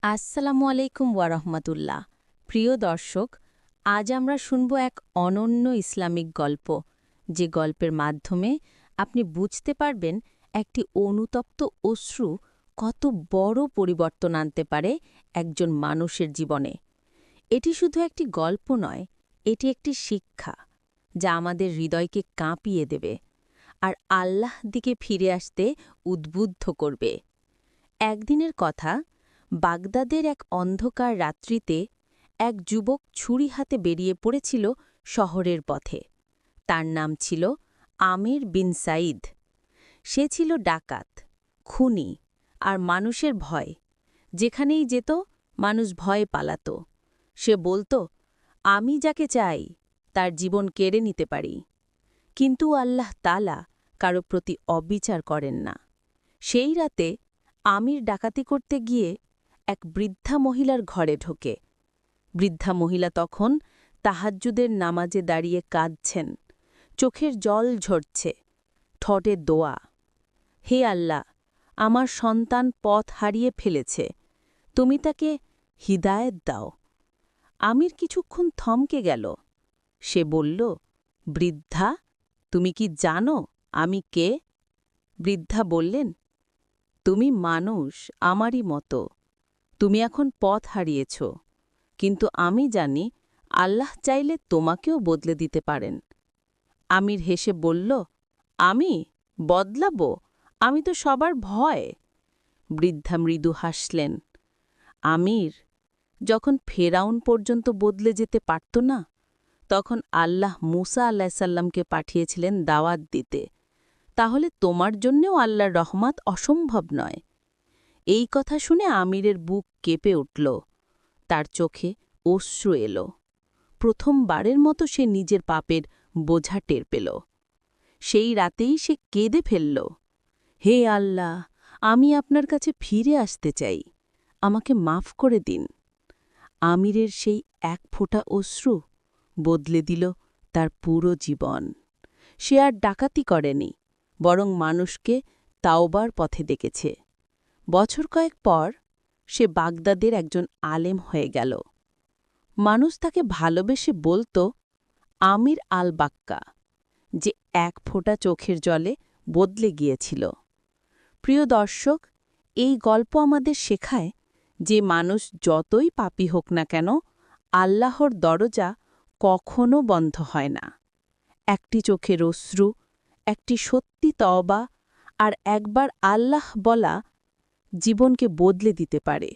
আসসালামু আলাইকুম ওয়ারহমাতুল্লাহ। প্রিয় দর্শক, আজ আমরা শুনব এক অনন্য ইসলামিক গল্প, যে গল্পের মাধ্যমে আপনি বুঝতে পারবেন একটি অনুতপ্ত অশ্রু কত বড় পরিবর্তন আনতে পারে একজন মানুষের জীবনে। এটি শুধু একটি গল্প নয়, এটি একটি শিক্ষা, যা আমাদের হৃদয়কে কাঁপিয়ে দেবে আর আল্লাহ দিকে ফিরে আসতে উদ্বুদ্ধ করবে। একদিনের কথা, বাগদাদের এক অন্ধকার রাত্রিতে এক যুবক ছুরি হাতে বেরিয়ে পড়েছিল শহরের পথে। তার নাম ছিল আমির বিন সাইদ। সে ছিল ডাকাত, খুনি আর মানুষের ভয়। যেখানেই যেত, মানুষ ভয়ে পালাত। সে বলত, আমি যাকে চাই তার জীবন কেড়ে নিতে পারি। কিন্তু আল্লাহ তাআলা কারো প্রতি অবিচার করেন না। সেই রাতে আমির ডাকাতি করতে গিয়ে এক বৃদ্ধা মহিলার ঘরে ঢোকে। বৃদ্ধা মহিলা তখন তাহাজ্জুদের নামাজে দাঁড়িয়ে কাঁদছেন, চোখের জল ঝরছে, ঠোঁটে দোয়া। হে আল্লাহ, আমার সন্তান পথ হারিয়ে ফেলেছে, তুমি তাকে হিদায়েত দাও। আমির কিছুক্ষণ থমকে গেল। সে বলল, বৃদ্ধা, তুমি কি জানো আমি কে? বৃদ্ধা বললেন, তুমি মানুষ আমারই মতো। তুমি এখন পথ হারিয়েছ, কিন্তু আমি জানি আল্লাহ চাইলে তোমাকেও বদলে দিতে পারেন। আমির হেসে বলল, আমি বদলাবো? আমি তো সবার ভয়। বৃদ্ধা মৃদু হাসলেন। আমির, যখন ফেরাউন পর্যন্ত বদলে যেতে পারত না, তখন আল্লাহ মুসা আলাইসাল্লামকে পাঠিয়েছিলেন দাওয়াত দিতে। তাহলে তোমার জন্যেও আল্লাহর রহমত অসম্ভব নয়। এই কথা শুনে আমিরের বুক কেঁপে উঠল, তার চোখে অশ্রু এল। প্রথমবারের মতো সে নিজের পাপের বোঝা টের পেল। সেই রাতেই সে কেঁদে ফেলল, হে আল্লাহ, আমি আপনার কাছে ফিরে আসতে চাই, আমাকে মাফ করে দিন। আমিরের সেই এক ফোঁটা অশ্রু বদলে দিল তার পুরো জীবন। সে আর ডাকাতি করেনি, বরং মানুষকে তাওবার পথে ডেকেছে। বছর কয়েক পর সে বাগদাদের একজন আলেম হয়ে গেল। মানুষ তাকে ভালোবেসে বলত আমির আল বাক্কা, যে এক ফোঁটা চোখের জলে বদলে গিয়েছিল। প্রিয় দর্শক, এই গল্প আমাদের শেখায় যে মানুষ যতই পাপী হোক না কেন, আল্লাহর দরজা কখনো বন্ধ হয় না। একটি চোখের অশ্রু, একটি সত্যি তওবা আর একবার আল্লাহ বলা জীবনকে বদলে দিতে পারে।